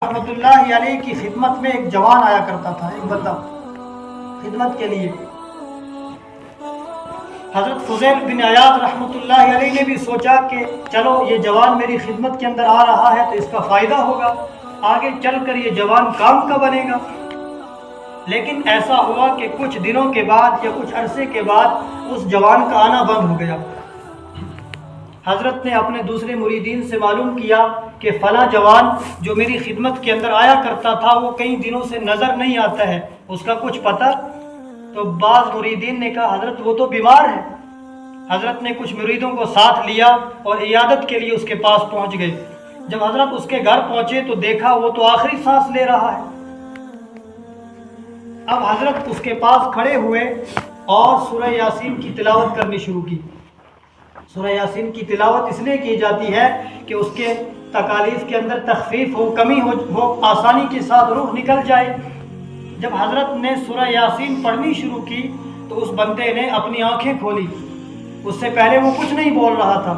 رحمۃ اللہ علیہ کی خدمت میں ایک جوان آیا کرتا تھا، ایک بندہ خدمت کے لیے۔ حضرت فضیل بن عیاض رحمۃ اللہ علیہ نے بھی سوچا کہ چلو یہ جوان میری خدمت کے اندر آ رہا ہے تو اس کا فائدہ ہوگا، آگے چل کر یہ جوان کام کا بنے گا۔ لیکن ایسا ہوا کہ کچھ دنوں کے بعد یا کچھ عرصے کے بعد اس جوان کا آنا بند ہو گیا۔ حضرت نے اپنے دوسرے مریدین سے معلوم کیا کہ فلاں جوان جو میری خدمت کے اندر آیا کرتا تھا وہ کئی دنوں سے نظر نہیں آتا ہے، اس کا کچھ پتہ؟ تو بعض مریدین نے کہا حضرت وہ تو بیمار ہے۔ حضرت نے کچھ مریدوں کو ساتھ لیا اور عیادت کے لیے اس کے پاس پہنچ گئے۔ جب حضرت اس کے گھر پہنچے تو دیکھا وہ تو آخری سانس لے رہا ہے۔ اب حضرت اس کے پاس کھڑے ہوئے اور سورہ یاسین کی تلاوت کرنی شروع کی۔ سورہ یاسین کی تلاوت اس لیے کی جاتی ہے کہ اس کے تکالیف کے اندر تخفیف ہو، کمی ہو، آسانی کے ساتھ روح نکل جائے۔ جب حضرت نے سورہ یاسین پڑھنی شروع کی تو اس بندے نے اپنی آنکھیں کھولی، اس سے پہلے وہ کچھ نہیں بول رہا تھا۔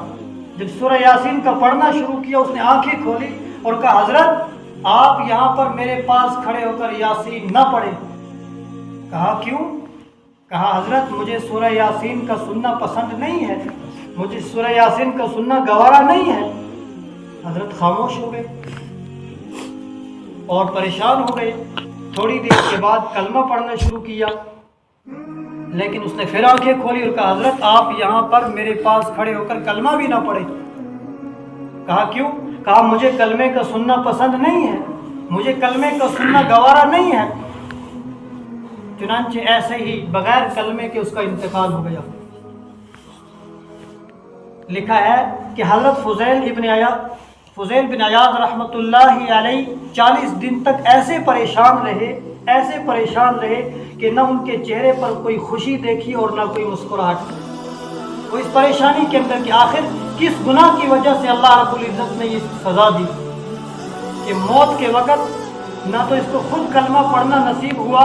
جب سورہ یاسین کا پڑھنا شروع کیا اس نے آنکھیں کھولی اور کہا حضرت آپ یہاں پر میرے پاس کھڑے ہو کر یاسین نہ پڑھیں۔ کہا کیوں؟ کہا حضرت مجھے سورہ یاسین کا سننا پسند نہیں ہے، مجھے سورہ یاسین کا سننا گوارا نہیں ہے۔ حضرت خاموش ہو گئے اور پریشان ہو گئے۔ تھوڑی دیر کے بعد کلمہ پڑھنا شروع کیا، لیکن اس نے پھر آنکھیں کھولی اور کہا حضرت آپ یہاں پر میرے پاس کھڑے ہو کر کلمہ بھی نہ پڑھیں۔ کہا کیوں؟ کہا مجھے کلمے کا سننا پسند نہیں ہے، مجھے کلمے کا سننا گوارا نہیں ہے۔ چنانچہ ایسے ہی بغیر کلمے کے اس کا انتقال ہو گیا۔ لکھا ہے کہ حضرت فضیل بن عیاض رحمۃ اللہ علیہ 40 دن تک ایسے پریشان رہے کہ نہ ان کے چہرے پر کوئی خوشی دیکھی اور نہ کوئی مسکراہٹ۔ وہ اس پریشانی کے اندر کہ آخر کس گناہ کی وجہ سے اللہ رب العزت نے یہ سزا دی کہ موت کے وقت نہ تو اس کو خود کلمہ پڑھنا نصیب ہوا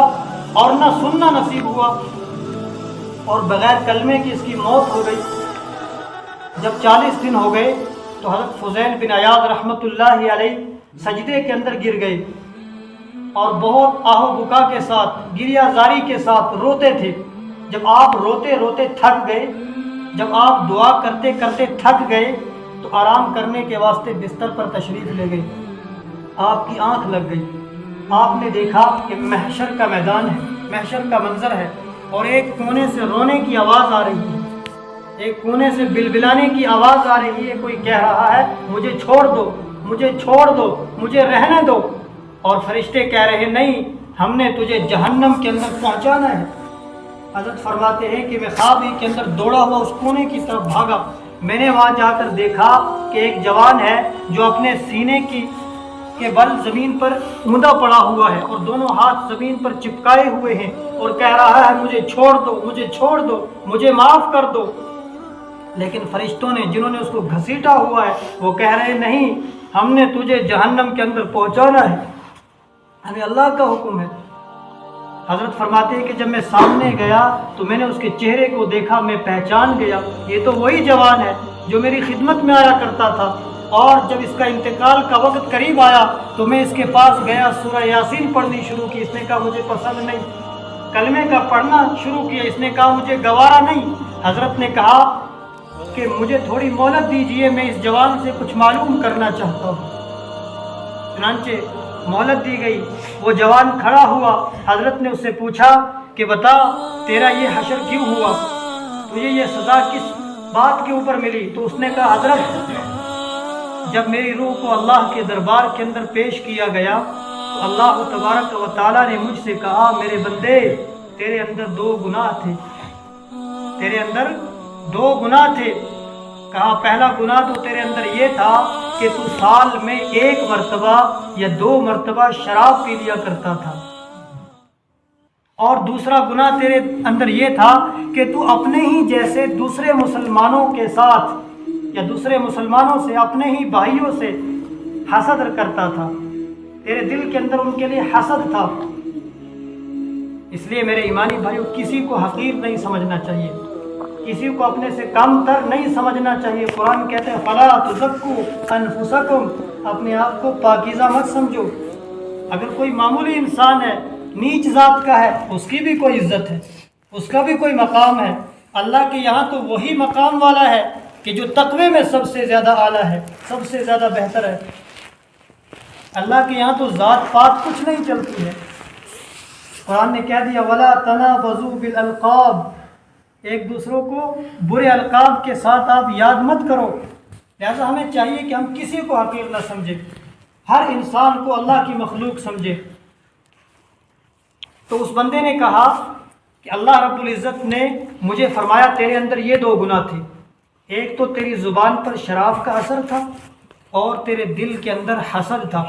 اور نہ سننا نصیب ہوا، اور بغیر کلمے کی اس کی موت ہو گئی۔ جب 40 دن ہو گئے تو حضرت فضیل بن عیاض رحمۃ اللہ علیہ سجدے کے اندر گر گئے اور بہت آہ و بکا کے ساتھ، گریہ زاری کے ساتھ روتے تھے۔ جب آپ روتے روتے تھک گئے، جب آپ دعا کرتے کرتے تھک گئے تو آرام کرنے کے واسطے بستر پر تشریف لے گئے۔ آپ کی آنکھ لگ گئی، آپ نے دیکھا کہ محشر کا میدان ہے، محشر کا منظر ہے، اور ایک کونے سے رونے کی آواز آ رہی ہے، ایک کونے سے بلبلانے کی آواز آ رہی ہے۔ کوئی کہہ رہا ہے مجھے چھوڑ دو، مجھے چھوڑ دو، مجھے رہنے دو، اور فرشتے کہہ رہے نہیں ہم نے تجھے جہنم کے اندر پہنچانا ہے۔ حضرت فرماتے ہیں کہ میں خواب ہی کے اندر دوڑا ہوا اس کونے کی طرف بھاگا۔ میں نے وہاں جا کر دیکھا کہ ایک جوان ہے جو اپنے سینے کے بل زمین پر اوندا پڑا ہوا ہے اور دونوں ہاتھ زمین پر چپکائے ہوئے ہیں اور کہہ رہا ہے مجھے چھوڑ دو، مجھے چھوڑ دو، مجھے معاف کر دو۔ لیکن فرشتوں نے جنہوں نے اس کو گھسیٹا ہوا ہے وہ کہہ رہے نہیں ہم نے تجھے جہنم کے اندر پہنچانا ہے، ہمیں اللہ کا حکم ہے۔ حضرت فرماتے ہیں کہ جب میں سامنے گیا تو میں نے اس کے چہرے کو دیکھا، میں پہچان گیا یہ تو وہی جوان ہے جو میری خدمت میں آیا کرتا تھا، اور جب اس کا انتقال کا وقت قریب آیا تو میں اس کے پاس گیا، سورہ یاسین پڑھنی شروع کی، اس نے کہا مجھے پسند نہیں۔ کلمے کا پڑھنا شروع کیا، اس نے کہا مجھے گوارا نہیں۔ حضرت نے کہا کہ مجھے تھوڑی مہلت دیجئے، میں اس جوان سے کچھ معلوم کرنا چاہتا ہوں۔ چنانچہ مہلت دی گئی، وہ جوان کھڑا ہوا۔ حضرت نے اس سے پوچھا کہ بتا تیرا یہ حشر کیوں ہوا، تجھے یہ سزا کس بات کے اوپر ملی؟ تو اس نے کہا حضرت جب میری روح کو اللہ کے دربار کے اندر پیش کیا گیا تو اللہ تبارک و تعالیٰ نے مجھ سے کہا میرے بندے تیرے اندر 2 گناہ تھے، تیرے اندر 2 گناہ تھے۔ کہا پہلا گناہ تو تیرے اندر یہ تھا کہ تو سال میں 1 مرتبہ یا 2 مرتبہ شراب پی لیا کرتا تھا، اور دوسرا گناہ تیرے اندر یہ تھا کہ تو اپنے ہی جیسے دوسرے مسلمانوں کے ساتھ یا دوسرے مسلمانوں سے، اپنے ہی بھائیوں سے حسد کرتا تھا، تیرے دل کے اندر ان کے لیے حسد تھا۔ اس لیے میرے ایمانی بھائیوں کسی کو حقیر نہیں سمجھنا چاہیے، کسی کو اپنے سے کم تر نہیں سمجھنا چاہیے۔ قرآن کہتے ہیں فَلَا تُزَكُّوا أَنفُسَكُمْ اپنے آپ کو پاکیزہ مت سمجھو۔ اگر کوئی معمولی انسان ہے، نیچ ذات کا ہے، اس کی بھی کوئی عزت ہے، اس کا بھی کوئی مقام ہے۔ اللہ کے یہاں تو وہی مقام والا ہے کہ جو تقوی میں سب سے زیادہ اعلیٰ ہے، سب سے زیادہ بہتر ہے۔ اللہ کے یہاں تو ذات پات کچھ نہیں چلتی ہے۔ قرآن نے کہہ دیا وَلَا تَنَابَزُوا بِالْأَلْقَابِ، ایک دوسروں کو برے القاب کے ساتھ آپ یاد مت کرو۔ لہذا ہمیں چاہیے کہ ہم کسی کو حقیر نہ سمجھیں، ہر انسان کو اللہ کی مخلوق سمجھے۔ تو اس بندے نے کہا کہ اللہ رب العزت نے مجھے فرمایا تیرے اندر یہ دو گناہ تھے، ایک تو تیری زبان پر شراب کا اثر تھا اور تیرے دل کے اندر حسد تھا۔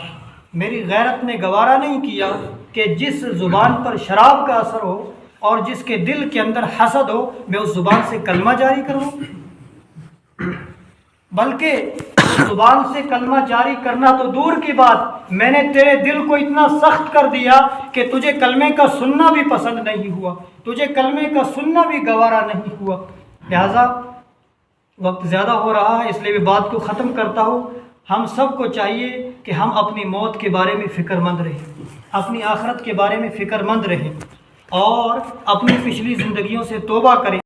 میری غیرت نے گوارا نہیں کیا کہ جس زبان پر شراب کا اثر ہو اور جس کے دل کے اندر حسد ہو میں اس زبان سے کلمہ جاری کروں، بلکہ زبان سے کلمہ جاری کرنا تو دور کی بات، میں نے تیرے دل کو اتنا سخت کر دیا کہ تجھے کلمے کا سننا بھی پسند نہیں ہوا، تجھے کلمے کا سننا بھی گوارا نہیں ہوا۔ لہذا وقت زیادہ ہو رہا ہے، اس لیے میں بات کو ختم کرتا ہوں۔ ہم سب کو چاہیے کہ ہم اپنی موت کے بارے میں فکر مند رہیں، اپنی آخرت کے بارے میں فکر مند رہیں اور اپنی پچھلی زندگیوں سے توبہ کریں۔